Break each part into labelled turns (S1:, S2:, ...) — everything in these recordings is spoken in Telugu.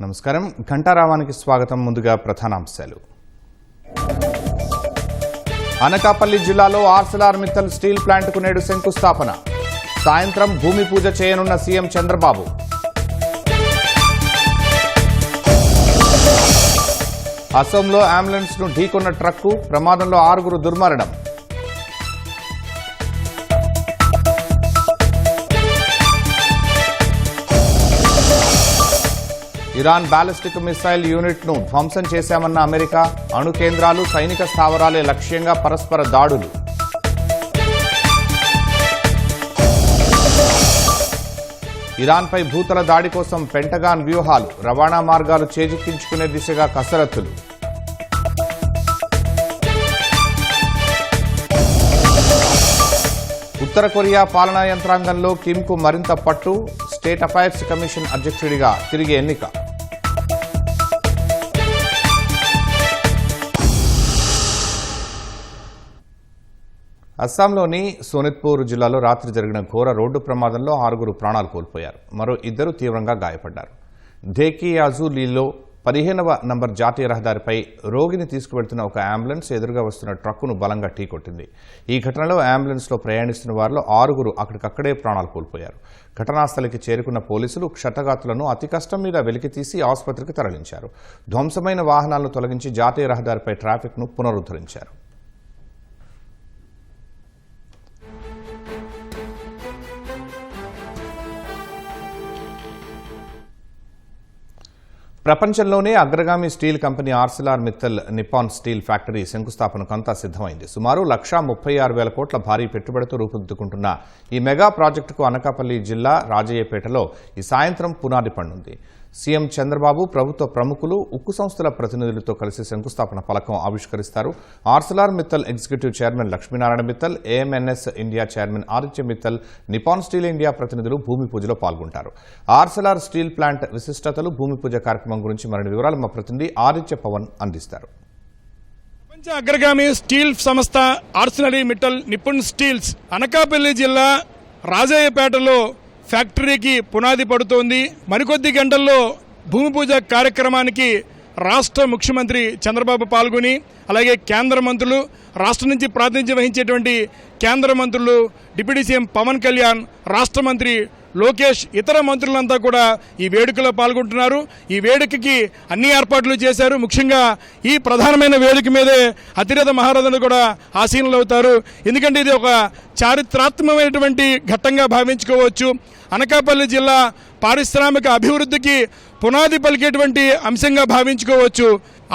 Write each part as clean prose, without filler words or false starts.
S1: నమస్కారం ఘంటారావానికి స్వాగతం. ముందుగా ప్రధానాంశాలు. అనకాపల్లి జిల్లాలో ఆర్సెలార్ మిత్తల్ స్టీల్ ప్లాంట్కు నేడు శంకుస్థాపన. సాయంత్రం భూమి పూజ చేయనున్న సీఎం చంద్రబాబు. అసోంలో అంబులెన్స్ ను ఢీకొన్న ట్రక్కు ప్రమాదంలో 6 దుర్మరణం. ఇరాన్ బాలిస్టిక్ మిసైల్ యూనిట్ ను ధ్వంసం చేశామన్న అమెరికా. అణు కేంద్రాలు, సైనిక స్థావరాలే లక్ష్యంగా పరస్పర దాడులు. ఇరాన్పై భూతల దాడి కోసం పెంటగాన్ వ్యూహాలు, రవాణా మార్గాలు చేజిక్కించుకునే దిశగా కసరత్తులు. ఉత్తర కొరియా పాలనా యంత్రాంగంలో కిమ్కు మరింత పట్టు. స్టేట్ అఫైర్స్ కమిషన్ అధ్యక్షుడిగా తిరిగి ఎన్నిక. అస్సాంలోని సోనిత్పూర్ జిల్లాలో రాత్రి జరిగిన ఘోర రోడ్డు ప్రమాదంలో 6 ప్రాణాలు కోల్పోయారు. మరో 2 తీవ్రంగా గాయపడ్డారు. ధేకియాజులీలో 15వ నంబర్ జాతీయ రహదారిపై రోగిని తీసుకువెళ్తున్న ఒక అంబులెన్స్ ఎదురుగా వస్తున్న ట్రక్కును బలంగా ఢీకొట్టింది. ఈ ఘటనలో అంబులెన్స్లో ప్రయాణిస్తున్న వారిలో 6 అక్కడికక్కడే ప్రాణాలు కోల్పోయారు. ఘటనాస్థలికి చేరుకున్న పోలీసులు క్షతగాతులను అతి కష్టం మీద వెలికితీసి ఆసుపత్రికి తరలించారు. ధ్వంసమైన వాహనాలను తొలగించి జాతీయ రహదారిపై ట్రాఫిక్ను పునరుద్ధరించారు. ప్రపంచంలోనే అగ్రగామి steel company Arcelor Mittal Nippon steel factory శంకుస్థాపనకు అంతా సిద్ధమైంది. సుమారు 1,36,000 కోట్ల భారీ పెట్టుబడితో రూపుదిద్దుకుంటున్న ఈ మెగా ప్రాజెక్టుకు అనకాపల్లి జిల్లా రాజయ్యపేటలో ఈ సాయంత్రం పునాది పడనుంది. సీఎం చంద్రబాబు, ప్రభుత్వ ప్రముఖులు, ఉక్కు సంస్థల ప్రతినిధులతో కలిసి శంకుస్థాపన ఫలకం ఆవిష్కరిస్తారు. Arcelor Mittal executive chairman Lakshminarayana Mittal, AMNS India chairman Aditya Mittal, Nippon steel India ప్రతినిధులు భూమి పూజలో పాల్గొంటారు. ఆర్సెలార్ స్టీల్ ప్లాంట్ విశిష్టతలు, భూమి పూజ కార్యక్రమం గురించి మరిన్ని వివరాలు మా ప్రతినిధి ఆదిత్య పవన్ అందిస్తారు.
S2: ప్రపంచ అగ్రగామి స్టీల్ సంస్థ ఆర్సెలర్ మిట్టల్ నిపుణ్ స్టీల్స్ అనకాపల్లి జిల్లా రాజయ్యపేటలో ఫ్యాక్టరీకి పునాది పడుతోంది. మరికొద్ది గంటల్లో భూమి పూజ కార్యక్రమానికి రాష్ట్ర ముఖ్యమంత్రి చంద్రబాబు పాల్గొని, అలాగే కేంద్ర మంత్రులు, రాష్ట్రం నుంచి ప్రాతినిధ్యం వహించేటువంటి కేంద్ర మంత్రులు, డిప్యూటీ సీఎం పవన్ కళ్యాణ్, రాష్ట్ర మంత్రి లోకేష్, ఇతర మంత్రులంతా కూడా ఈ వేడుకలో పాల్గొంటున్నారు. ఈ వేడుకకి అన్ని ఏర్పాట్లు చేశారు. ముఖ్యంగా ఈ ప్రధానమైన వేదిక మీదే అతిరథ మహారథులు కూడా ఆసీనులు అవుతారు. ఎందుకంటే ఇది ఒక చారిత్రాత్మకమైనటువంటి ఘట్టంగా భావించుకోవచ్చు. అనకాపల్లి జిల్లా పారిశ్రామిక అభివృద్ధికి పునాది పలికేటువంటి అంశంగా భావించుకోవచ్చు.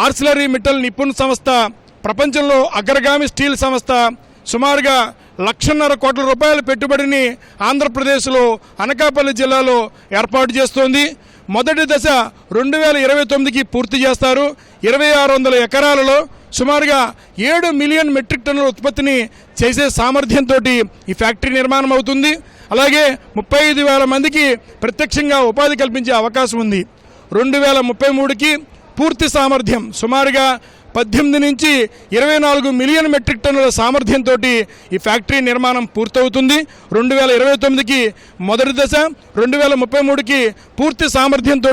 S2: ఆర్సెలర్ మిట్టల్ నిపుణ్ సంస్థ ప్రపంచంలో అగ్రగామి స్టీల్ సంస్థ. సుమారుగా 1,50,000 కోట్ల రూపాయల పెట్టుబడిని ఆంధ్రప్రదేశ్లో అనకాపల్లి జిల్లాలో ఏర్పాటు చేస్తోంది. మొదటి దశ 2029కి పూర్తి చేస్తారు. 2,600 ఎకరాలలో సుమారుగా 7 మిలియన్ మెట్రిక్ టన్నుల ఉత్పత్తిని చేసే సామర్థ్యంతో ఈ ఫ్యాక్టరీ నిర్మాణం అవుతుంది. అలాగే 35,000 మందికి ప్రత్యక్షంగా ఉపాధి కల్పించే అవకాశం ఉంది. 2033కి పూర్తి సామర్థ్యం సుమారుగా 18 నుంచి 24 మిలియన్ మెట్రిక్ టన్నుల సామర్థ్యంతో ఈ ఫ్యాక్టరీ నిర్మాణం పూర్తవుతుంది. 2029కి మొదటి దశ, 2033కి పూర్తి సామర్థ్యంతో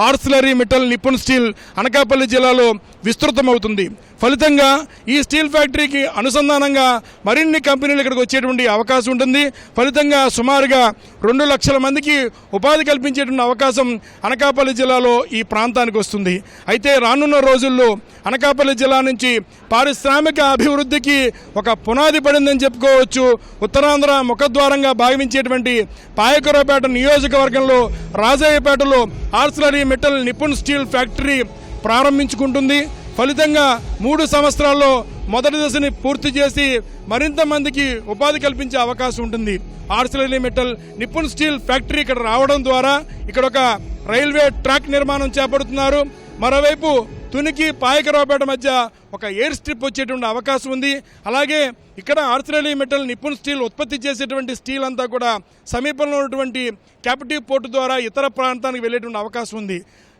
S2: Arcelor Mittal Nippon steel Anakapalli జిల్లాలో విస్తృతమవుతుంది. ఫలితంగా ఈ స్టీల్ ఫ్యాక్టరీకి అనుసంధానంగా మరిన్ని కంపెనీలు ఇక్కడికి వచ్చేటువంటి అవకాశం ఉంటుంది. ఫలితంగా సుమారుగా 2 లక్షల మందికి ఉపాధి కల్పించేటువంటి అవకాశం అనకాపల్లి జిల్లాలో ఈ ప్రాంతానికి వస్తుంది. అయితే రానున్న రోజుల్లో అనకాపల్లి జిల్లా నుంచి పారిశ్రామిక అభివృద్ధికి ఒక పునాది పడిందని చెప్పుకోవచ్చు. ఉత్తరాంధ్ర ముఖద్వారంగా భావించేటువంటి పాయకరావుపేట నియోజకవర్గంలో రాజయ్యపేటలో Arcelor Mittal Nippon steel factory ప్రారంభించుకుంటుంది. ఫలితంగా 3 సంవత్సరాల్లో మొదటి దశని పూర్తి చేసి మరింత మందికి ఉపాధి కల్పించే అవకాశం ఉంటుంది. Arcelor Mittal Nippon steel factory ఇక్కడ రావడం ద్వారా ఇక్కడ ఒక రైల్వే ట్రాక్ నిర్మాణం చేపడుతున్నారు. మరోవైపు తునికి పాయకరావుపేట మధ్య ఒక ఎయిర్ స్ట్రిప్ వచ్చేటువంటి అవకాశం ఉంది. అలాగే ఇక్కడ ఆర్సెలర్ మిట్టల్ నిపుణ్ స్టీల్ ఉత్పత్తి చేసేటువంటి స్టీల్ అంతా కూడా సమీపంలో ఉన్నటువంటి క్యాపిటివ్ పోర్టు ద్వారా ఇతర ప్రాంతానికి వెళ్ళేటువంటి అవకాశం ఉంది.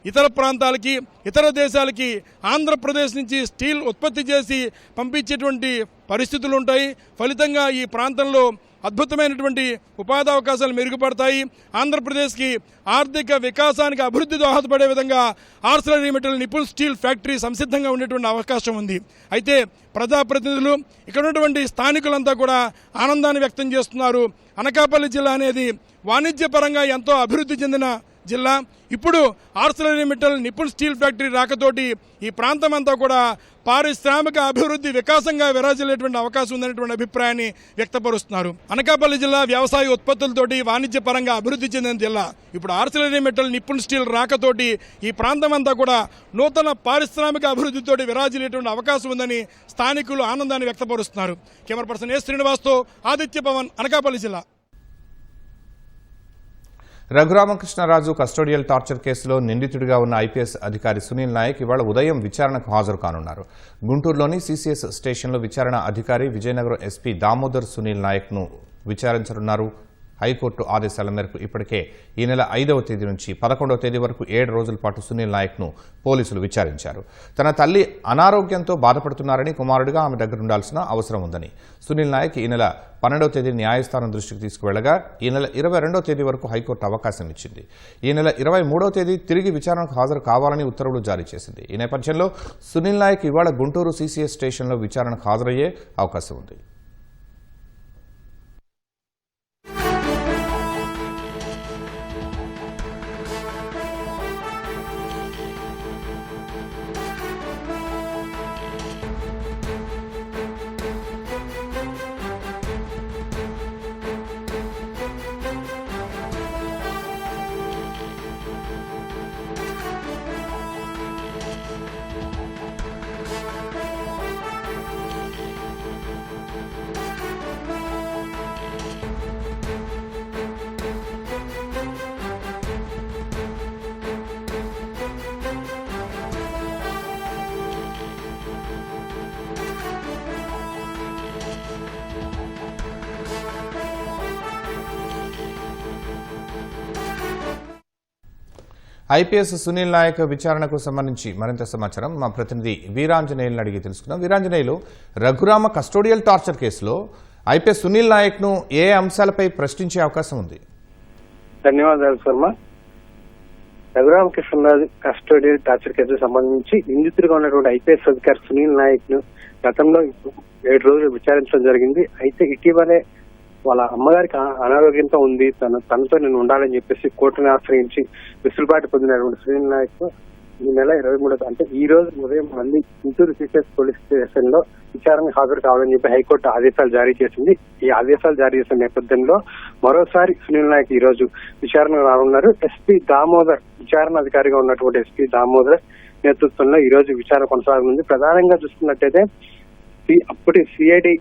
S2: ఇతర ప్రాంతాలకి, ఇతర దేశాలకి ఆంధ్రప్రదేశ్ నుంచి స్టీల్ ఉత్పత్తి చేసి పంపించేటువంటి పరిస్థితులు ఉంటాయి. ఫలితంగా ఈ ప్రాంతంలో అద్భుతమైనటువంటి ఉపాధి అవకాశాలు మెరుగుపడతాయి. ఆంధ్రప్రదేశ్కి ఆర్థిక వికాసానికి అభివృద్ధి దోహదపడే విధంగా ఆర్సిలరీమిట్టల్ నిపుణ్ స్టీల్ ఫ్యాక్టరీ సంసిద్ధంగా ఉండేటువంటి అవకాశం ఉంది. అయితే ప్రజాప్రతినిధులు ఇక్కడ ఉన్నటువంటి స్థానికులంతా కూడా ఆనందాన్ని వ్యక్తం చేస్తున్నారు. అనకాపల్లి జిల్లా అనేది వాణిజ్యపరంగా ఎంతో అభివృద్ధి చెందిన జిల్లా. ఇప్పుడు ఆర్సిలరీమిట్టల్ నిపుణ్ స్టీల్ ఫ్యాక్టరీ రాకతోటి ఈ ప్రాంతం అంతా కూడా పారిశ్రామిక అభివృద్ధి వికాసంగా విరాజిల్లేటువంటి అవకాశం ఉందనేటువంటి అభిప్రాయాన్ని వ్యక్తపరుస్తున్నారు. అనకాపల్లి జిల్లా వ్యవసాయ ఉత్పత్తులతోటి వాణిజ్యపరంగా అభివృద్ధి చెందిన జిల్లా. ఇప్పుడు ఆర్సిలరీమిట్టల్ నిపుణ్ స్టీల్ రాకతోటి ఈ ప్రాంతం అంతా కూడా నూతన పారిశ్రామిక అభివృద్ధితోటి విరాజిల్లేటువంటి అవకాశం ఉందని స్థానికులు ఆనందాన్ని వ్యక్తపరుస్తున్నారు. కెమెరా పర్సన్ ఎస్ శ్రీనివాస్తో ఆదిత్య పవన్, అనకాపల్లి జిల్లా.
S1: రఘురామకృష్ణరాజు కస్టోడియల్ టార్చర్ కేసులో నిందితుడిగా ఉన్న ఐపీఎస్ అధికారి సునీల్ నాయక్ ఇవాళ ఉదయం విచారణకు హాజరు కానున్నారు. గుంటూరులోని సీసీఎస్ స్టేషన్లో విచారణ అధికారి విజయనగరం ఎస్పీ దామోదర్ సునీల్ నాయక్ను విచారించనున్నారు. హైకోర్టు ఆదేశాల మేరకు ఇప్పటికే ఈ నెల 5వ తేదీ నుంచి 11వ తేదీ వరకు 7 రోజుల పాటు సునీల్ నాయక్ను పోలీసులు విచారించారు. తన తల్లి అనారోగ్యంతో బాధపడుతున్నారని, కుమారుడిగా ఆమె దగ్గర ఉండాల్సిన అవసరం ఉందని సునీల్ నాయక్ ఈ నెల 12వ తేదీ న్యాయస్థానం దృష్టికి తీసుకువెళ్లగా ఈ నెల 22వ తేదీ వరకు హైకోర్టు అవకాశం ఇచ్చింది. ఈ నెల 23వ తేదీ తిరిగి విచారణకు హాజరు కావాలని ఉత్తర్వులు జారీ చేసింది. ఈ నేపథ్యంలో సునీల్ నాయక్ ఇవాళ గుంటూరు సీసీఎస్ స్టేషన్లో విచారణకు హాజరయ్యే అవకాశం ఉంది. ఐపీఎస్ సునీల్ నాయక్ విచారణకు సంబంధించి మరింత సమాచారం మా ప్రతినిధి వీరాంజనేయులను అడిగి తెలుసుకున్నాం. వీరాంజనేయులు, రఘురామ కస్టోడియల్ టార్చర్ కేసులో ఐపీఎస్ సునీల్ నాయక్ ను ఏ అంశాలపై ప్రశ్నించే అవకాశం ఉంది?
S3: ధన్యవాదాలు శర్మ. రఘురామకృష్ణరాజు కస్టోడియల్ టార్చర్ కేసుకు సంబంధించి నిందితుడిగా ఉన్నటువంటి ఐపీఎస్ అధికారి సునీల్ నాయక్ ను గతంలో 7 రోజులు విచారించడం జరిగింది. అయితే ఇటీవలే వాళ్ళ అమ్మగారికి అనారోగ్యంతో ఉంది, తనతో నేను ఉండాలని చెప్పేసి కోర్టును ఆశ్రయించి వెసులుబాటు పొందినటువంటి సునీల్ నాయక్ ఈ నెల 23 అంటే ఈ రోజు ఉదయం మళ్ళీ గుంటూరు సీసీఎస్ పోలీస్ స్టేషన్ లో విచారణకు హాజరు కావాలని చెప్పి హైకోర్టు ఆదేశాలు జారీ చేసింది. ఈ ఆదేశాలు జారీ చేసిన నేపథ్యంలో మరోసారి సునీల్ నాయక్ ఈ రోజు విచారణకు రానున్నారు. ఎస్పీ దామోదర్, విచారణ అధికారిగా ఉన్నటువంటి ఎస్పీ దామోదర్ నేతృత్వంలో ఈ రోజు విచారణ కొనసాగనుంది. ప్రధానంగా చూసుకున్నట్టయితే అప్పటి సిఐడి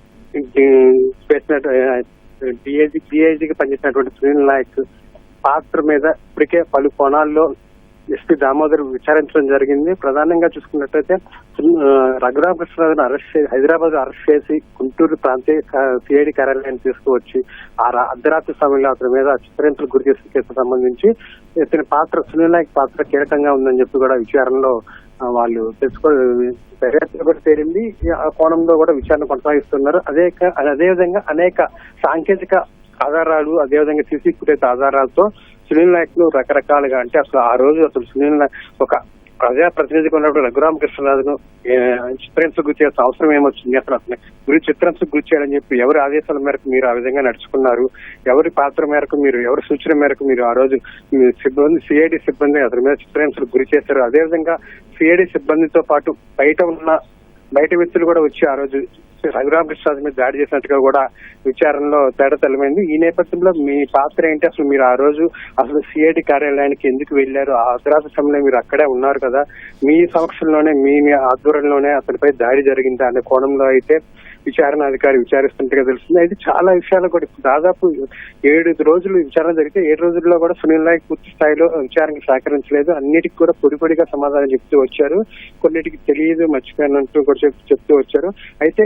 S3: డిఐజీకి పనిచేసినటువంటి సునీల్ నాయక్ పాత్ర మీద ఇప్పటికే పలు కోణాల్లో ఎస్పీ దామోదర్ విచారించడం జరిగింది. ప్రధానంగా చూసుకున్నట్టయితే రఘురామకృష్ణరాజును హైదరాబాద్ అరెస్ట్ చేసి గుంటూరు ప్రాంతీయ సిఐడి కార్యాలయాన్ని తీసుకువచ్చి అర్ధరాత్రి సమయంలో అతని మీద చిత్రహింసలకు గురి చేసిన కేసుకు సంబంధించి ఇతని పాత్ర, సునీల్ నాయక్ పాత్ర కీలకంగా ఉందని చెప్పి కూడా విచారణలో వాళ్ళు దర్యాప్తులో కూడా తేలింది. ఆ కోణంలో కూడా విచారణ కొనసాగిస్తున్నారు. అదేవిధంగా అనేక సాంకేతిక ఆధారాలు, అదేవిధంగా సీసీ ఫుటేజ్ ఆధారాలతో సునీల్ నాయక్ ను రకరకాలుగా, అంటే అసలు ఆ రోజు అసలు సునీల్ నాయక్ ఒక ప్రజాప్రతినిధిగా ఉన్నప్పుడు రఘురామకృష్ణరాజును చిత్రహింసకు గురి చేయాల్సిన అవసరం ఏమొచ్చింది, అసలు అతను చిత్రహింసకు గురి చేయాలని చెప్పి ఎవరి ఆదేశాల మేరకు మీరు ఆ విధంగా నడుచుకున్నారు, ఎవరి పాత్ర మేరకు మీరు, ఎవరి సూచన మేరకు మీరు ఆ రోజు సిబ్బంది, సిఐడి సిబ్బంది అతని మీద చిత్రహింసలకు గురి చేశారు. అదేవిధంగా సిఐడి సిబ్బందితో పాటు బయట వ్యక్తులు కూడా వచ్చి ఆ రోజు రఘురామకృష్ణరాజు మీద దాడి చేసినట్టుగా కూడా విచారణలో తేడా తెలమైంది. ఈ నేపథ్యంలో మీ పాత్ర ఏంటి, అసలు మీరు ఆ రోజు అసలు సిఐడి కార్యాలయానికి ఎందుకు వెళ్లారు, ఆ అర్ధరాత్రి సమయంలో మీరు అక్కడే ఉన్నారు కదా, మీ సమక్షంలోనే మీ ఆధ్వర్యంలోనే అతనిపై దాడి జరిగిందా అనే కోణంలో అయితే విచారణ అధికారి విచారిస్తున్నట్టుగా తెలుస్తుంది. అయితే చాలా విషయాలు కూడా దాదాపు 7 రోజులు విచారణ జరిగితే 7 రోజుల్లో కూడా సునీల్ నాయక్ పూర్తి స్థాయిలో విచారణకు సహకరించలేదు. అన్నిటికీ కూడా పొడిపొడిగా సమాధానం చెప్తూ వచ్చారు, కొన్నిటికి తెలియదు, మర్చిపోయినట్టు కూడా చెప్తూ వచ్చారు. అయితే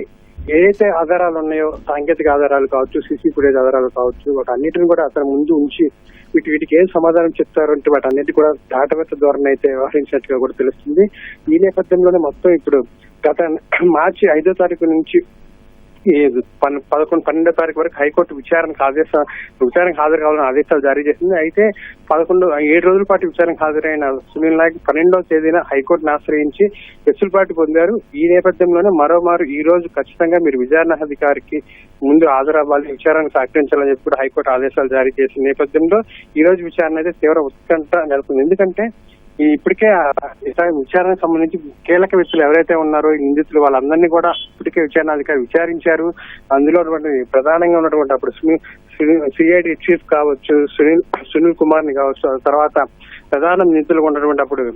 S3: ఏదైతే ఆధారాలు ఉన్నాయో, సాంకేతిక ఆధారాలు కావచ్చు, సీసీ ఫుటేజ్ ఆధారాలు కావచ్చు, వాటన్నిటిని కూడా అతని ముందు ఉంచి వీటికి ఏం సమాధానం చెప్తారు అంటే వాటన్నిటి కూడా దాటవేత ధోరణి అయితే వ్యవహరించినట్టుగా కూడా తెలుస్తుంది. ఈ నేపథ్యంలోనే మొత్తం ఇప్పుడు గత మార్చి 5వ తారీఖు నుంచి ఈ 12వ తారీఖు వరకు హైకోర్టు విచారణకు హాజరు కావాలని ఆదేశాలు జారీ చేసింది. అయితే 7 రోజుల పాటు విచారణకు హాజరైన సునీల్ నాయక్ 12వ తేదీన హైకోర్టును ఆశ్రయించి వెసులుబాటు పొందారు. ఈ నేపథ్యంలోనే మరోమారు ఈ రోజు ఖచ్చితంగా మీరు విచారణాధికారికి ముందు హాజరవ్వాలి, విచారణకు సహకరించాలని చెప్పి కూడా హైకోర్టు ఆదేశాలు జారీ చేసిన నేపథ్యంలో ఈ రోజు విచారణ అయితే తీవ్ర ఉత్కంఠ నెలకొంది. ఎందుకంటే ఇప్పటికే విచారణకు సంబంధించి కీలక వ్యక్తులు ఎవరైతే ఉన్నారో ఈ నిందితులు వాళ్ళందరినీ కూడా ఇప్పటికే విచారణాధికారి విచారించారు. అందులో ప్రధానంగా ఉన్నటువంటి అప్పుడు సిఐడి చీఫ్ కావచ్చు, సునీల్ కుమార్ ని కావచ్చు, తర్వాత ప్రధాన నిందితులు ఉన్నటువంటి అప్పుడు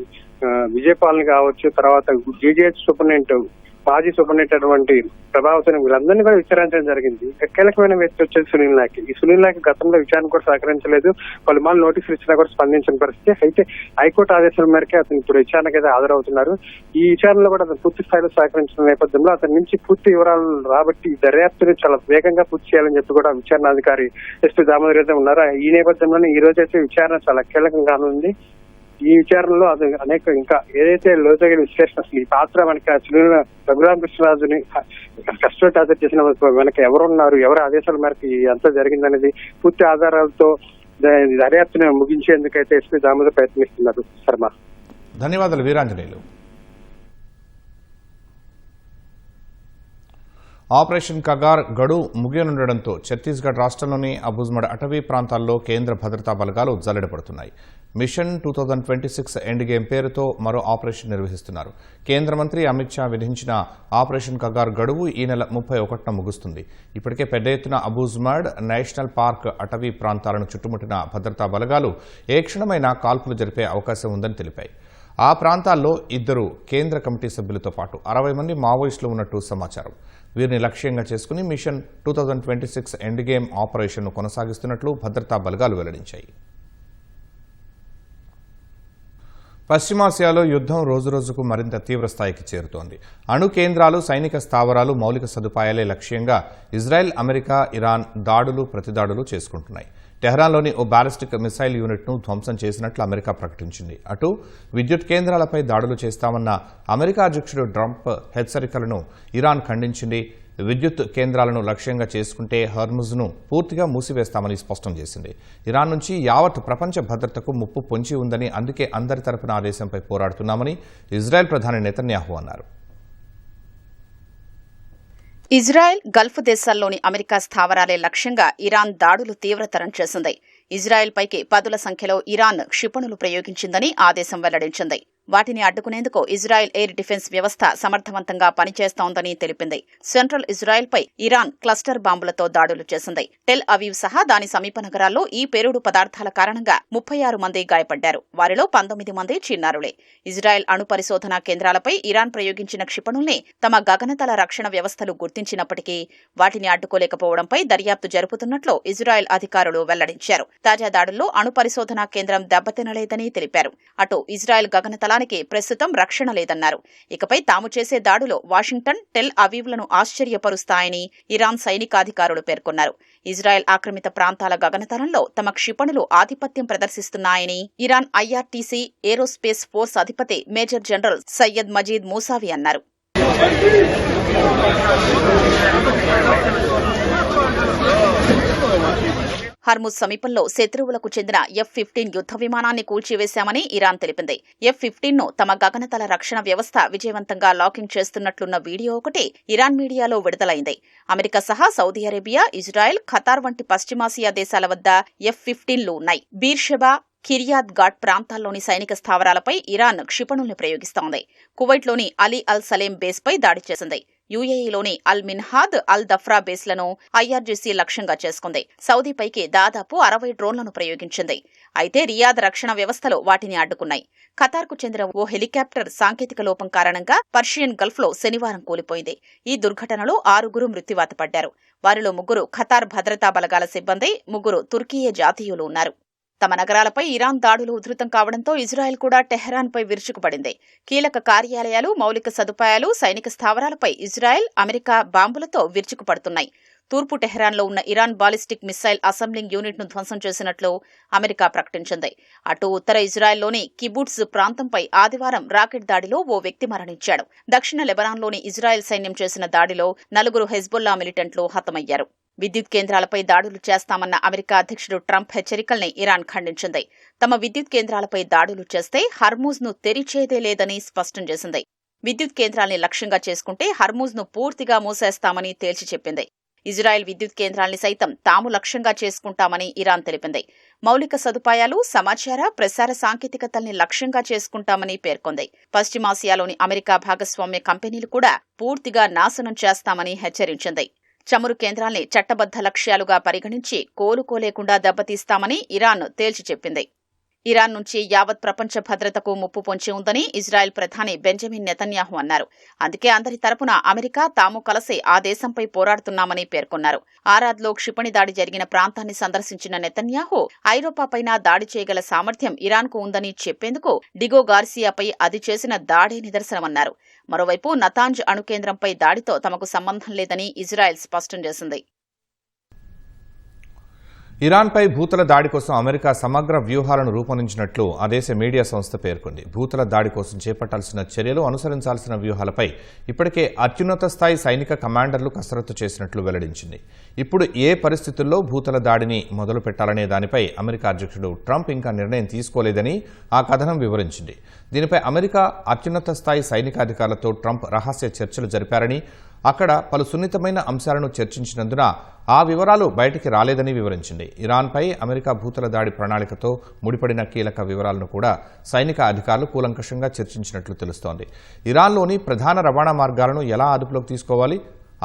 S3: విజయపాల్ ని కావచ్చు, తర్వాత జీజీహెచ్ సూపరింటెండెంట్ మాజీ సూపరింటెండెంట్ అటువంటి ప్రభావతం వీళ్ళందరినీ కూడా విచారించడం జరిగింది. కీలకమైన వ్యక్తి వచ్చేది సునీల్ నాయక్. ఈ సునీల్ నాయక్ గతంలో విచారణ కూడా సహకరించలేదు, పలుమార్లు నోటీసులు ఇచ్చినా కూడా స్పందించిన పరిస్థితి. అయితే హైకోర్టు ఆదేశాల మేరకే అతను ఇప్పుడు విచారణకు అయితే హాజరవుతున్నారు. ఈ విచారణలో కూడా అతను పూర్తి స్థాయిలో సహకరించిన నేపథ్యంలో అతని నుంచి పూర్తి వివరాలు రాబట్టి దర్యాప్తుని చాలా వేగంగా పూర్తి చేయాలని చెప్పి కూడా విచారణాధికారి ఎస్పీ దామోదర్ అయితే ఉన్నారు. ఈ నేపథ్యంలోనే ఈ రోజు అయితే విచారణ చాలా కీలకంగా ఉంది. ఈ విచారణలో అది అనేక ఇంకా ఏదైతే లోతగిన విశ్లేషణ అసలు ఈ పాత్ర మనకి రఘురామకృష్ణరాజుని కస్టడీ హాజరు చేసిన వెనక ఎవరున్నారు, ఎవరి ఆదేశాల మేరకు ఎంత జరిగిందనేది పూర్తి ఆధారాలతో దర్యాప్తుని ముగించేందుకైతే ఎస్పీ దామోదర్ ప్రయత్నిస్తున్నారు. శర్మ,
S1: ధన్యవాదాలు వీరాంజనేయులు. ఆపరేషన్ కగార్ గడువు ముగియనుండటంతో ఛత్తీస్గఢ్ రాష్ట్రంలోని అబుజ్మడ్ అటవీ ప్రాంతాల్లో కేంద్ర భద్రతా బలగాలు జల్లెడపడుతున్నాయి. మిషన్ 2026 ఎండ్ గేమ్ పేరుతో మరో ఆపరేషన్ నిర్వహిస్తున్నారు. కేంద్ర మంత్రి అమిత్ షా విధించిన ఆపరేషన్ కగార్ గడువు ఈ నెల 31న ముగుస్తుంది. ఇప్పటికే పెద్ద ఎత్తున అబుజ్మడ్ నేషనల్ పార్క్ అటవీ ప్రాంతాలను చుట్టుముట్టిన భద్రతా బలగాలు ఏ క్షణమైనా కాల్పులు జరిపే అవకాశం ఉందని తెలిపాయి. ఆ ప్రాంతాల్లో 2 కేంద్ర కమిటీ సభ్యులతో పాటు 60 మంది మావోయిస్టులు ఉన్నట్టు సమాచారం. వీరిని లక్ష్యంగా చేసుకుని మిషన్ 2026 ఎండ్ గేమ్ ఆపరేషన్ను కొనసాగిస్తున్నట్లు భద్రతా బలగాలు వెల్లడించాయి. పశ్చిమాసియాలో యుద్ధం రోజురోజుకు మరింత తీవ్రస్థాయికి చేరుతోంది. అణు కేంద్రాలు, సైనిక స్థావరాలు, మౌలిక సదుపాయాలే లక్ష్యంగా ఇజ్రాయెల్, అమెరికా, ఇరాన్ దాడులు, ప్రతిదాడులు చేసుకుంటున్నాయి. టెహ్రాన్లోని ఓ బాలిస్టిక్ మిసైల్ యూనిట్ను ధ్వంసం చేసినట్లు అమెరికా ప్రకటించింది. అటు విద్యుత్ కేంద్రాలపై దాడులు చేస్తామన్న అమెరికా అధ్యక్షుడు ట్రంప్ హెచ్చరికలను ఇరాన్ ఖండించింది. విద్యుత్ కేంద్రాలను లక్ష్యంగా చేసుకుంటే హర్ముజ్ను పూర్తిగా మూసివేస్తామని స్పష్టం చేసింది. ఇరాన్ నుంచి యావత్ ప్రపంచ భద్రతకు ముప్పు పొంచి ఉందని, అందుకే అందరి తరపున ఆ దేశంపై పోరాడుతున్నామని ఇజ్రాయెల్ ప్రధాని నెతన్యాహు అన్నారు.
S4: ఇజ్రాయెల్, గల్ఫ్ దేశాల్లోని అమెరికా స్థావరాలే లక్ష్యంగా ఇరాన్ దాడులు తీవ్రతరం చేసింది. ఇజ్రాయెల్పైకి పదుల సంఖ్యలో ఇరాన్ క్షిపణులు ప్రయోగించిందని ఆ దేశం వెల్లడించింది. వాటిని అడ్డుకునేందుకు ఇజ్రాయెల్ ఎయిర్ డిఫెన్స్ వ్యవస్థ సమర్థవంతంగా పనిచేస్తోందని తెలిపింది. సెంట్రల్ ఇజ్రాయెల్పై ఇరాన్ క్లస్టర్ బాంబులతో దాడులు చేసింది. టెల్ అవీవ్ సహా దాని సమీప నగరాల్లో ఈ పేలుడు పదార్థాల కారణంగా 36 మంది గాయపడ్డారు. వారిలో 19 మంది చిన్నారులే. ఇజ్రాయెల్ అణు పరిశోధనా కేంద్రాలపై ఇరాన్ ప్రయోగించిన క్షిపణుల్ని తమ గగనతల రక్షణ వ్యవస్థలు గుర్తించినప్పటికీ వాటిని అడ్డుకోలేకపోవడంపై దర్యాప్తు జరుపుతున్నట్లు ఇజ్రాయెల్ అధికారులు వెల్లడించారు. తాజా దాడుల్లో అణు పరిశోధనా కేంద్రం దెబ్బతినలేదని తెలిపారు. అటు ఇజ్రాయెల్ గగనతల ప్రస్తుతం రక్షణ లేదన్నారు. ఇకపై తాము చేసే దాడులు వాషింగ్టన్, టెల్ అవీవ్లను ఆశ్చర్యపరుస్తాయని ఇరాన్ సైనికాధికారులు పేర్కొన్నారు. ఇజ్రాయెల్ ఆక్రమిత ప్రాంతాల గగనతలంలో తమ క్షిపణులు ఆధిపత్యం ప్రదర్శిస్తున్నాయని ఇరాన్ ఐఆర్టీసీ ఏరోస్పేస్ ఫోర్స్ అధిపతి మేజర్ జనరల్ సయ్యద్ మజీద్ మూసావి అన్నారు. హర్ముజ్ సమీపంలో శత్రువులకు చెందిన F-15 యుద్ధ విమానాన్ని కూల్చివేశామని ఇరాన్ తెలిపింది. F-15ను తమ గగనతల రక్షణ వ్యవస్థ విజయవంతంగా లాకింగ్ చేస్తున్నట్లున్న వీడియో ఒకటి ఇరాన్ మీడియాలో విడుదలైంది. అమెరికా సహా సౌదీ అరేబియా, ఇజ్రాయెల్, ఖతార్ వంటి పశ్చిమాసియా దేశాల వద్ద F-15లు ఉన్నాయి. బీర్షెబా, కిర్యాత్ ఘాట్ ప్రాంతాల్లోని సైనిక స్థావరాలపై ఇరాన్ క్షిపణుల్ని ప్రయోగిస్తోంది. కువైట్లోని అలీ అల్ సలేం బేస్పై దాడి చేసింది. యుఏఈలోని అల్ మిన్హాద్, అల్ దఫ్రా బేస్లను ఐఆర్జీసీ లక్ష్యంగా చేసుకుంది. సౌదీపైకి దాదాపు 60 డ్రోన్లను ప్రయోగించింది. అయితే రియాద్ రక్షణ వ్యవస్థలు వాటిని అడ్డుకున్నాయి. ఖతార్కు చెందిన ఓ హెలికాప్టర్ సాంకేతిక లోపం కారణంగా పర్షియన్ గల్ఫ్లో శనివారం కూలిపోయింది. ఈ దుర్ఘటనలో 6 మృత్యువాత పడ్డారు. వారిలో 3 ఖతార్ భద్రతా బలగాల సిబ్బంది, 3 తుర్కీయే జాతీయులు ఉన్నారు. తమ నగరాలపై ఇరాన్ దాడులు ఉధృతం కావడంతో ఇజ్రాయెల్ కూడా టెహ్రాన్పై విరుచుకుపడింది. కీలక కార్యాలయాలు, మౌలిక సదుపాయాలు, సైనిక స్థావరాలపై ఇజ్రాయెల్, అమెరికా బాంబులతో విరుచుకుపడుతున్నాయి. తూర్పు టెహ్రాన్లో ఉన్న ఇరాన్ బాలిస్టిక్ మిస్సైల్ అసెంబ్లింగ్ యూనిట్ను ధ్వంసం చేసినట్లు అమెరికా ప్రకటించింది. అటు ఉత్తర ఇజ్రాయెల్లోని కిబుట్జ్ ప్రాంతంపై ఆదివారం రాకెట్ దాడిలో ఓ వ్యక్తి మరణించాడు. దక్షిణ లెబనాన్లోని ఇజ్రాయెల్ సైన్యం చేసిన దాడిలో 4 హెజ్బుల్లా మిలిటెంట్లు హతమయ్యారు. విద్యుత్ కేంద్రాలపై దాడులు చేస్తామన్న అమెరికా అధ్యక్షుడు ట్రంప్ హెచ్చరికల్ని ఇరాన్ ఖండించింది. తమ విద్యుత్ కేంద్రాలపై దాడులు చేస్తే హర్మూజ్ను తెరిచేదే లేదని స్పష్టం చేసింది. విద్యుత్ కేంద్రాల్ని లక్ష్యంగా చేసుకుంటే హర్మూజ్ను పూర్తిగా మూసేస్తామని తేల్చి చెప్పింది. ఇజ్రాయెల్ విద్యుత్ కేంద్రాల్ని సైతం తాము లక్ష్యంగా చేసుకుంటామని ఇరాన్ తెలిపింది. మౌలిక సదుపాయాలు, సమాచార, ప్రసార సాంకేతికతల్ని లక్ష్యంగా చేసుకుంటామని పేర్కొంది. పశ్చిమాసియాలోని అమెరికా భాగస్వామ్య కంపెనీలు కూడా పూర్తిగా నాశనం చేస్తామని హెచ్చరించింది. చమురు కేంద్రాల్ని చట్టబద్ద లక్ష్యాలుగా పరిగణించి కోలుకోలేకుండా దెబ్బతీస్తామని ఇరాన్ తేల్చి చెప్పింది. ఇరాన్ నుంచి యావత్ ప్రపంచ భద్రతకు ముప్పు పొంచి ఉందని ఇజ్రాయెల్ ప్రధాని బెంజమిన్ నెతన్యాహు అన్నారు. అందుకే అందరి తరపున అమెరికా తాము కలిసి ఆ దేశంపై పోరాడుతున్నామని పేర్కొన్నారు. ఆరాద్లో క్షిపణి దాడి జరిగిన ప్రాంతాన్ని సందర్శించిన నెతన్యాహు ఐరోపాపైన దాడి చేయగల సామర్థ్యం ఇరాన్కు ఉందని చెప్పేందుకు డిగో గార్సియాపై అది చేసిన దాడే నిదర్శనమన్నారు. మరోవైపు నతాంజ్ అణుకేంద్రంపై దాడితో తమకు సంబంధం లేదని ఇజ్రాయెల్ స్పష్టం చేసింది.
S1: ఇరాన్పై భూతల దాడి కోసం అమెరికా సమగ్ర వ్యూహాలను రూపొందించినట్లు ఆ దేశ మీడియా సంస్థ పేర్కొంది. భూతల దాడి కోసం చేపట్టాల్సిన చర్యలు, అనుసరించాల్సిన వ్యూహాలపై ఇప్పటికే అత్యున్నత స్థాయి సైనిక కమాండర్లు కసరత్తు చేసినట్లు వెల్లడించింది. ఇప్పుడు ఏ పరిస్థితుల్లో భూతల దాడిని మొదలు పెట్టాలనే దానిపై అమెరికా అధ్యక్షుడు ట్రంప్ ఇంకా నిర్ణయం తీసుకోలేదని ఆ కథనం వివరించింది. దీనిపై అమెరికా అత్యున్నత స్థాయి సైనికాధికారులతో ట్రంప్ రహస్య చర్చలు జరిపారని, అక్కడ పలు సున్నితమైన అంశాలను చర్చించినందున ఆ వివరాలు బయటికి రాలేదని వివరించింది. ఇరాన్పై అమెరికా భూతల దాడి ప్రణాళికతో ముడిపడిన కీలక వివరాలను కూడా సైనిక అధికారులు కూలంకషంగా చర్చించినట్లు తెలుస్తోంది. ఇరాన్లోని ప్రధాన రవాణా మార్గాలను ఎలా అదుపులోకి తీసుకోవాలి,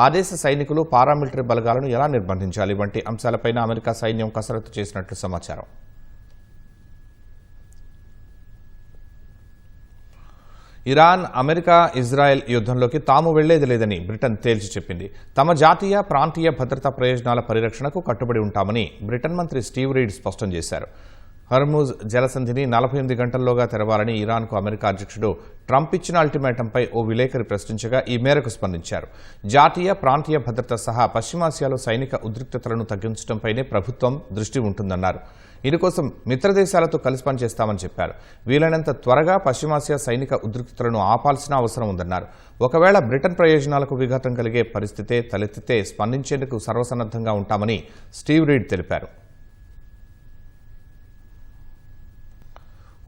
S1: ఆ దేశ సైనికులు, పారామిలిటరీ బలగాలను ఎలా నిర్బంధించాలి వంటి అంశాలపైన అమెరికా సైన్యం కసరత్తు చేసినట్లు సమాచారం. ఇరాన్, అమెరికా, ఇజ్రాయెల్ యుద్ధంలోకి తాము వెళ్లేది లేదని బ్రిటన్ తేల్చి చెప్పింది. తమ జాతీయ, ప్రాంతీయ భద్రతా ప్రయోజనాల పరిరక్షణకు కట్టుబడి ఉంటామని బ్రిటన్ మంత్రి స్టీవ్ రీడ్ స్పష్టం చేశారు. హర్మూజ్ జలసంధిని 48 గంటల్లోగా తెరవాలని ఇరాన్కు అమెరికా అధ్యక్షుడు ట్రంప్ ఇచ్చిన అల్టిమేటంపై ఓ విలేకరి ప్రశ్నించగా ఈ మేరకు స్పందించారు. జాతీయ, ప్రాంతీయ భద్రత సహా పశ్చిమాసియాలో సైనిక ఉద్రిక్తతలను తగ్గించడంపైనే ప్రభుత్వం దృష్టి ఉంటుందన్నారు. ఇందుకోసం మిత్రదేశాలతో కలిసి పనిచేస్తామని చెప్పారు. వీలైనంత త్వరగా పశ్చిమాసియా సైనిక ఉద్రిక్తతలను ఆపాల్సిన అవసరం ఉందన్నారు. ఒకవేళ బ్రిటన్ ప్రయోజనాలకు విఘాతం కలిగే పరిస్థితే తలెత్తితే స్పందించేందుకు సర్వసన్నద్ధంగా ఉంటామని స్టీవ్ రీడ్ తెలిపారు.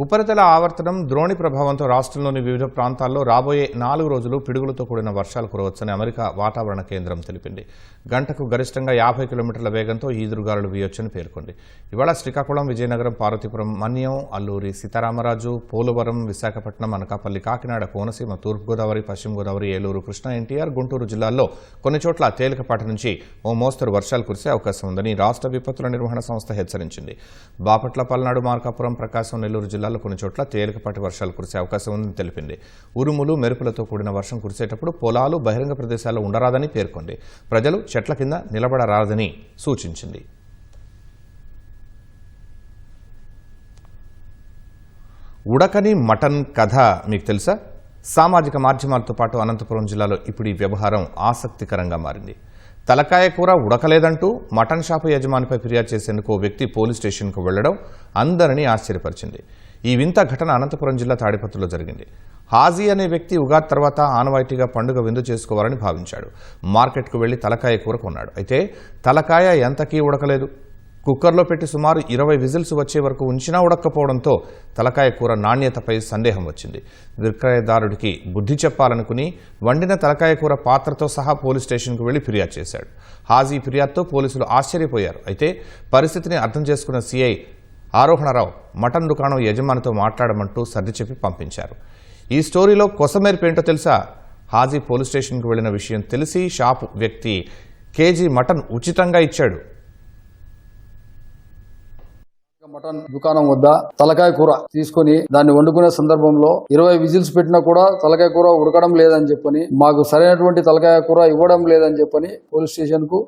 S1: ఉపరితల ఆవర్తనం, ద్రోణి ప్రభావంతో రాష్ట్రంలోని వివిధ ప్రాంతాల్లో రాబోయే 4 రోజులు పిడుగులతో కూడిన వర్షాలు కురవచ్చని అమెరికా వాతావరణ కేంద్రం తెలిపింది. గంటకు గరిష్టంగా 50 కిలోమీటర్ల వేగంతో ఈదురుగాలులు వీయొచ్చని పేర్కొంది. ఇవాళ శ్రీకాకుళం, విజయనగరం, పార్వతీపురం, మన్యం, అల్లూరి సీతారామరాజు, పోలవరం, విశాఖపట్నం, అనకాపల్లి, కాకినాడ, కోనసీమ, తూర్పుగోదావరి, పశ్చిమ గోదావరి, ఏలూరు, కృష్ణా, ఎన్టీఆర్, గుంటూరు జిల్లాల్లో కొన్ని చోట్ల తేలికపాటి నుంచి ఓ మోస్తరు వర్షాలు కురిసే అవకాశం ఉందని రాష్ట్ర విపత్తుల నిర్వహణ సంస్థ హెచ్చరించింది. బాపట్ల, పల్నాడు, మార్కాపురం, ప్రకాశం, నెల్లూరు జిల్లాల్లో కొన్ని చోట్ల తేలికపాటి వర్షాలు కురిసే అవకాశం ఉందని తెలిపింది. ఉరుములు, మెరుపులతో కూడిన వర్షం కురిసేటప్పుడు పొలాలు, బహిరంగ ప్రదేశాల్లో ఉండరాదని పేర్కొంది. ప్రజలు చెట్ల కింద నిలబడరాదని సూచించింది. ఉడకని మటన్ కథ మీకు తెలుసా? సామాజిక మాధ్యమాలతో పాటు అనంతపురం జిల్లాలో ఇప్పుడు ఈ వ్యవహారం ఆసక్తికరంగా మారింది. తలకాయ కూర ఉడకలేదంటూ మటన్ షాపు యజమానిపై ఫిర్యాదు చేసేందుకు ఓ వ్యక్తి పోలీస్ స్టేషన్కు వెళ్లడం అందరినీ ఆశ్చర్యపరిచింది. ఈ వింత ఘటన అనంతపురం జిల్లా తాడిపత్రిలో జరిగింది. హాజీ అనే వ్యక్తి ఉగాది తర్వాత ఆనవాయితీగా పండుగ విందు చేసుకోవాలని భావించాడు. మార్కెట్కు వెళ్లి తలకాయ కూర కొన్నాడు. అయితే తలకాయ ఎంతకీ ఉడకలేదు. కుక్కర్లో పెట్టి సుమారు 20 విజిల్స్ వచ్చే వరకు ఉంచినా ఉడక్కపోవడంతో తలకాయ కూర నాణ్యతపై సందేహం వచ్చింది. విక్రయదారుడికి బుద్ధి చెప్పాలనుకుని వండిన తలకాయ కూర పాత్రతో సహా పోలీస్ స్టేషన్కు వెళ్లి ఫిర్యాదు చేశాడు. హాజీ ఫిర్యాదుతో పోలీసులు ఆశ్చర్యపోయారు. అయితే పరిస్థితిని అర్థం చేసుకున్న సీఐ ఆరోహణరావు మటన్ దుకాణం యజమానితో మాట్లాడమంటూ సర్ది చెప్పి పంపించారు. ఈ స్టోరీలో కొసమేర్పేంటో తెలుసా? హాజీ పోలీస్ స్టేషన్కు వెళ్లిన విషయం తెలిసి షాపు వ్యక్తి కేజీ మటన్ ఉచితంగా ఇచ్చాడు.
S5: మటన్ దుకాణం వద్ద తలకాయ కూర తీసుకుని దాన్ని వండుకునే సందర్భంలో 20 విజిల్స్ పెట్టినా కూడా తలకాయ కూర ఉడకడం లేదని చెప్పని, మాకు సరైనటువంటి తలకాయ కూర ఇవ్వడం లేదని చెప్పని పోలీస్ స్టేషన్ కు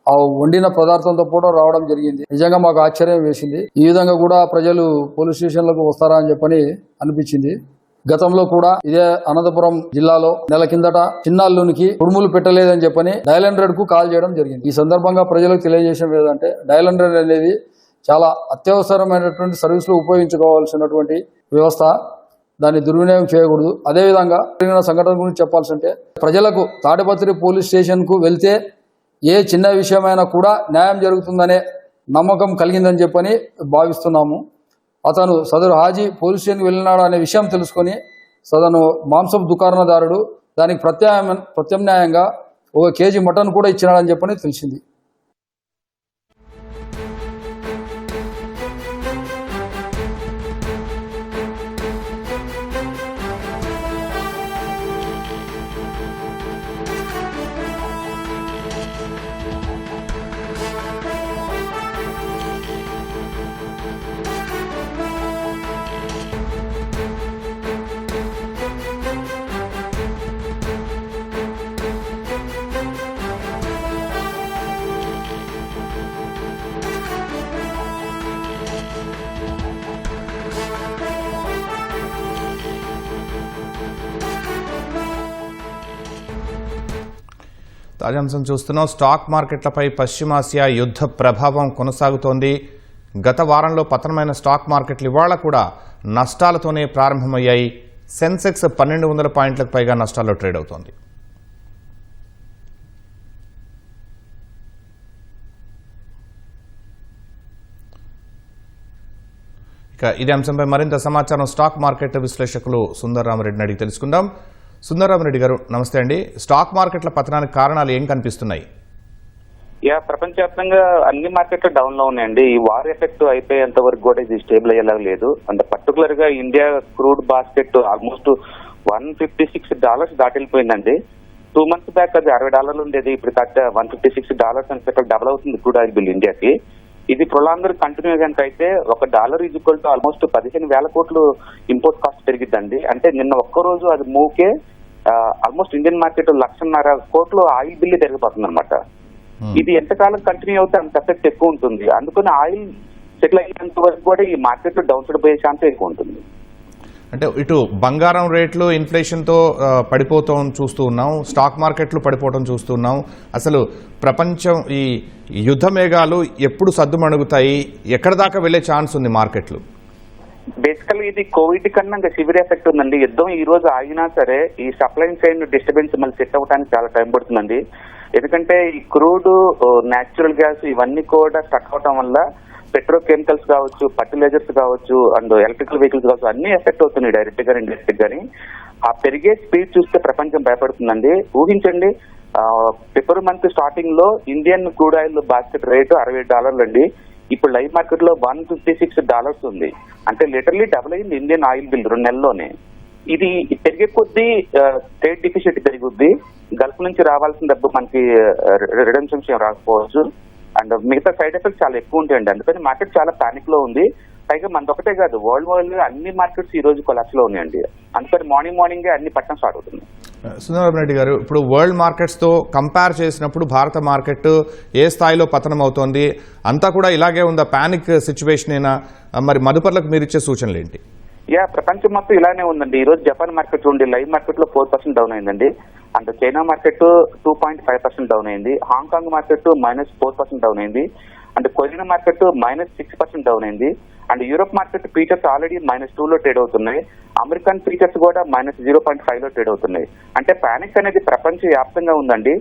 S5: ఆ వండిన పదార్థంతో కూడా రావడం జరిగింది. నిజంగా మాకు ఆశ్చర్యం వేసింది. ఈ విధంగా కూడా ప్రజలు పోలీస్ స్టేషన్లకు వస్తారా అని చెప్పని అనిపించింది. గతంలో కూడా ఇదే అనంతపురం జిల్లాలో నెల కిందట చిన్నాల్లునికి కుడుములు పెట్టలేదని చెప్పని డయల్ 100 కు కాల్ చేయడం జరిగింది. ఈ సందర్భంగా ప్రజలకు తెలియజేయడం ఏదంటే డయల్ 100 అనేది చాలా అత్యవసరమైనటువంటి సర్వీసులు ఉపయోగించుకోవాల్సినటువంటి వ్యవస్థ. దాన్ని దుర్వినియోగం చేయకూడదు. అదేవిధంగా జరిగిన సంఘటన గురించి చెప్పాల్సి అంటే ప్రజలకు తాడిపత్రి పోలీస్ స్టేషన్ కు వెళ్తే ఏ చిన్న విషయమైనా కూడా న్యాయం జరుగుతుందనే నమ్మకం కలిగిందని చెప్పని భావిస్తున్నాము. అతను సదరు హాజీ పోలీస్ స్టేషన్కి వెళ్ళినాడు అనే విషయం తెలుసుకొని సదను మాంసపు దుకాణదారుడు దానికి ప్రత్యామ్నాయంగా 1 కేజీ మటన్ కూడా ఇచ్చినాడని చెప్పని తెలిసింది.
S1: తాజాంశం చూస్తున్నాం. స్టాక్ మార్కెట్లపై పశ్చిమాసియా యుద్ధ ప్రభావం కొనసాగుతోంది. గత వారంలో పతనమైన స్టాక్ మార్కెట్లు ఇవాళ కూడా నష్టాలతోనే ప్రారంభమయ్యాయి. సెన్సెక్స్ 1200 పాయింట్లకు పైగా నష్టాల్లో ట్రేడ్ అవుతోంది. ఇక ఇదే అంశంపై మరింత సమాచారం స్టాక్ మార్కెట్ విశ్లేషకులు సుందరరామరెడ్డిని అడిగి తెలుసుకుందాం. సుందరరామరెడ్డి గారు నమస్తే అండి. స్టాక్ మార్కెట్ల పతనానికి కారణాలు ఏం కనిపిస్తున్నాయి?
S6: ప్రపంచవ్యాప్తంగా అన్ని మార్కెట్లు డౌన్ లో ఉన్నాయండి. ఈ వార్ ఎఫెక్ట్ అయిపోయేంత వరకు కూడా ఇది స్టేబుల్ అయ్యేలా లేదు. అంటే పర్టికులర్ గా India crude basket almost $156 దాటిపోయిందండి. 2 months back అది $60 ఉండేది. ఇప్పుడు $156 అని డబుల్ అవుతుంది క్రూడ్ ఆయిల్ బిల్ ఇండియాకి. ఇది ప్రొలాంగర్ కంటిన్యూ కనుక అయితే $1 ఈక్వల్ టు ఆల్మోస్ట్ 15,000 కోట్లు ఇంపోర్ట్ కాస్ట్ పెరిగిద్దండి. అంటే నిన్న ఒక్కరోజు అది మూకే ఆల్మోస్ట్ ఇండియన్ మార్కెట్ 1,50,000 కోట్లు ఆయిల్ బిల్లు పెరిగిపోతుంది అనమాట. ఇది ఎంతకాలం కంటిన్యూ అవుతే అంత ఎఫెక్ట్ ఎక్కువ ఉంటుంది. అందుకని ఆయిల్ సెటిల్ అయ్యేంత వరకు కూడా ఈ మార్కెట్ డౌన్ సైడ్ పోయే ఛాన్స్ ఎక్కువ ఉంటుంది.
S1: అంటే ఇటు బంగారం రేట్లు ఇన్ఫ్లేషన్తో పడిపోవటం చూస్తూ ఉన్నాం, స్టాక్ మార్కెట్లు పడిపోవడం చూస్తూ ఉన్నాం. అసలు ప్రపంచం ఈ యుద్ధ మేఘాలు ఎప్పుడు సద్దుమణుగుతాయి, ఎక్కడి దాకా వెళ్లే ఛాన్స్ ఉంది మార్కెట్లు?
S6: బేసికల్ ఇది కోవిడ్ కన్నా ఇంకా సివియర్ ఎఫెక్ట్ ఉందండి. యుద్ధం ఈ రోజు ఆగినా సరే ఈ సప్లై చైన్ డిస్టర్బెన్స్ మళ్ళీ సెట్ అవ్వడానికి చాలా టైం పడుతుందండి. ఎందుకంటే ఈ క్రూడ్, న్యాచురల్ గ్యాస్ ఇవన్నీ కూడా స్టక్ అవటం వల్ల పెట్రోకెమికల్స్ కావచ్చు, ఫర్టిలైజర్స్ కావచ్చు, అండ్ ఎలక్ట్రికల్ వెహికల్స్ కావచ్చు అన్ని ఎఫెక్ట్ అవుతున్నాయి డైరెక్ట్ గా ఇండైరెక్ట్ గానీ. ఆ పెరిగే స్పీడ్ చూస్తే ప్రపంచం భయపడుతుందండి. ఊహించండి, ఫిబ్రవరి మంత్ స్టార్టింగ్ లో Indian crude oil basket rate $67 అండి. ఇప్పుడు లైవ్ మార్కెట్ లో $156 ఉంది. అంటే లిటరలీ డబుల్ అయింది ఇండియన్ ఆయిల్ బిల్ 2 నెలల్లోనే. ఇది పెరిగే కొద్దీ ట్రేడ్ డిఫిసిట్ పెరుగుద్ది. గల్ఫ్ నుంచి రావాల్సిన డబ్బు మనకి రిడెంప్షన్స్ రాకపోవచ్చు. అండ్ మిగతా సైడ్ ఎఫెక్ట్స్ చాలా ఎక్కువ ఉంటాయండి. అందుకని మార్కెట్ చాలా పానిక్ లో ఉంది. పైగా మనది ఒకటే కాదు, వరల్డ్ వైడ్ అన్ని మార్కెట్స్ ఈ రోజు కొలాప్స్ లో ఉన్నాయండి. అందుకని మార్నింగ్ అన్ని పట్టణం స్టార్ట్ అవుతుంది.
S1: సుందరరామరెడ్డి గారు, ఇప్పుడు వరల్డ్ మార్కెట్స్ తో కంపేర్ చేసినప్పుడు భారత మార్కెట్ ఏ స్థాయిలో పతనం అవుతోంది? అంతా కూడా ఇలాగే ఉందా? పానిక్ సిచ్యువేషన్ అయినా? మరి మదుపర్లకు మీరు ఇచ్చే సూచనలు ఏంటి?
S6: ప్రపంచం మొత్తం ఇలానే ఉందండి. ఈ రోజు జపాన్ మార్కెట్ చూడండి, లైవ్ మార్కెట్ లో 4% డౌన్ అయిందండి. అండ్ చైనా మార్కెట్ 2.5% డౌన్ అయింది. హాంకాంగ్ మార్కెట్ -4% డౌన్ అయింది. అండ్ కొరియన్ మార్కెట్ -6% డౌన్ అయింది. And Europe market features already -2 లో ట్రేడ్ అవుతున్నాయి. అమెరికన్ ఫీచర్స్ కూడా -0.5 లో ట్రేడ్ అవుతున్నాయి. అంటే పానిక్ అనేది ప్రపంచ వ్యాప్తంగా ఉందండి.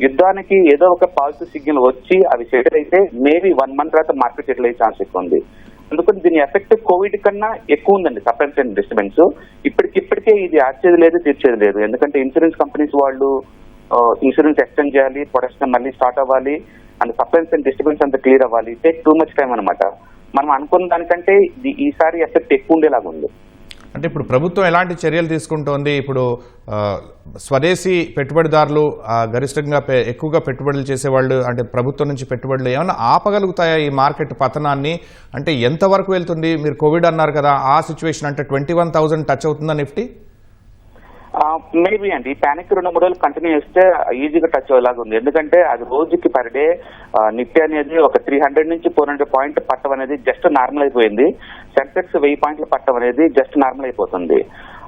S6: యుద్ధానికి ఏదో ఒక పాజిటివ్ సిగ్నల్ వచ్చి అవి సెటిల్ అయితే మేబీ 1 month తర్వాత మార్కెట్ సెటిల్ అయ్యే ఛాన్స్ ఎక్కువ ఉంది. అందుకని దీని ఎఫెక్ట్ కోవిడ్ కన్నా ఎక్కువ ఉందండి సప్లై చైన్ డిస్టర్బెన్స్. ఇప్పటికే ఇది ఆర్చేది లేదు, తీర్చేది లేదు. ఎందుకంటే ఇన్సూరెన్స్ కంపెనీస్ వాళ్ళు ఇన్సూరెన్స్ ఎక్స్టెండ్ చేయాలి, ప్రొడక్షన్ మళ్ళీ స్టార్ట్ అవ్వాలి, అండ్ సప్లై చైన్ డిస్టర్బెన్స్ అంతా క్లియర్ అవ్వాలి. టేక్ టూ మచ్ టైం అనమాట. మనం అనుకున్న దానికంటే ఈసారి ఎఫెక్ట్ ఎక్కువ ఉండేలాగా ఉంది.
S1: అంటే ఇప్పుడు ప్రభుత్వం ఎలాంటి చర్యలు తీసుకుంటోంది? ఇప్పుడు స్వదేశీ పెట్టుబడిదారులు గరిష్టంగా ఎక్కువగా పెట్టుబడులు చేసేవాళ్ళు, అంటే ప్రభుత్వం నుంచి పెట్టుబడులు ఏమైనా ఆపగలుగుతాయా ఈ మార్కెట్ పతనాన్ని? అంటే ఎంతవరకు వెళ్తుంది? మీరు కోవిడ్ అన్నారు కదా, ఆ సిచ్యువేషన్ అంటే 21,000 టచ్ అవుతుందా నిఫ్టీ?
S6: మేబీ అండి. ఈ పానిక్ 2-3 రోజులు కంటిన్యూ చేస్తే ఈజీగా టచ్ అయ్యేలాగా ఉంది. ఎందుకంటే అది రోజుకి పర్ డే నిఫ్టీ అనేది ఒక 300 నుంచి 400 పాయింట్ పట్టడం అనేది జస్ట్ నార్మల్ అయిపోయింది. సెన్సెక్స్ 1000 పాయింట్లు పట్టడం అనేది జస్ట్ నార్మల్ అయిపోతుంది.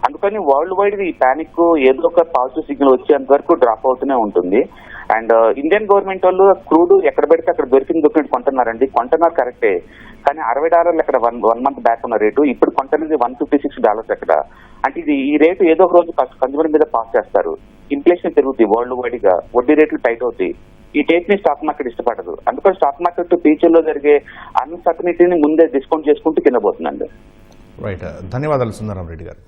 S6: అందుకని వరల్డ్ వైడ్ ఈ పానిక్ ఏదో ఒక పాజిటివ్ సిగ్నల్ వచ్చేంత వరకు డ్రాప్ అవుతూనే ఉంటుంది. అండ్ ఇండియన్ గవర్నమెంట్ వాళ్ళు క్రూడ్ ఎక్కడ పెడితే అక్కడ దొరికినట్టు కొంటున్నారండి. కొంటున్నారు కరెక్టే, కానీ $60 ఎక్కడ వన్ మంత్ బ్యాక్ ఉన్న రేటు ఇప్పుడు కొంటున్నది $156 ఎక్కడ. అంటే ఇది ఈ రేటు ఏదో ఒక రోజు కన్జ్యూమర్ మీద పాస్ చేస్తారు. ఇన్ఫ్లేషన్ పెరుగుతుంది వరల్డ్ వైడ్ గా, వడ్డీ రేట్లు టైట్ అవుతాయి. ఈ టేక్ ని స్టాక్ మార్కెట్ ఇష్టపడదు. అందుకని స్టాక్ మార్కెట్ ఫ్యూచర్ లో జరిగే అన్సర్టనిటీని ముందే డిస్కౌంట్ చేసుకుంటూ కింద పోతుందండి.
S1: రైట్, ధన్యవాదాలు సుందరం రెడ్డి గారు.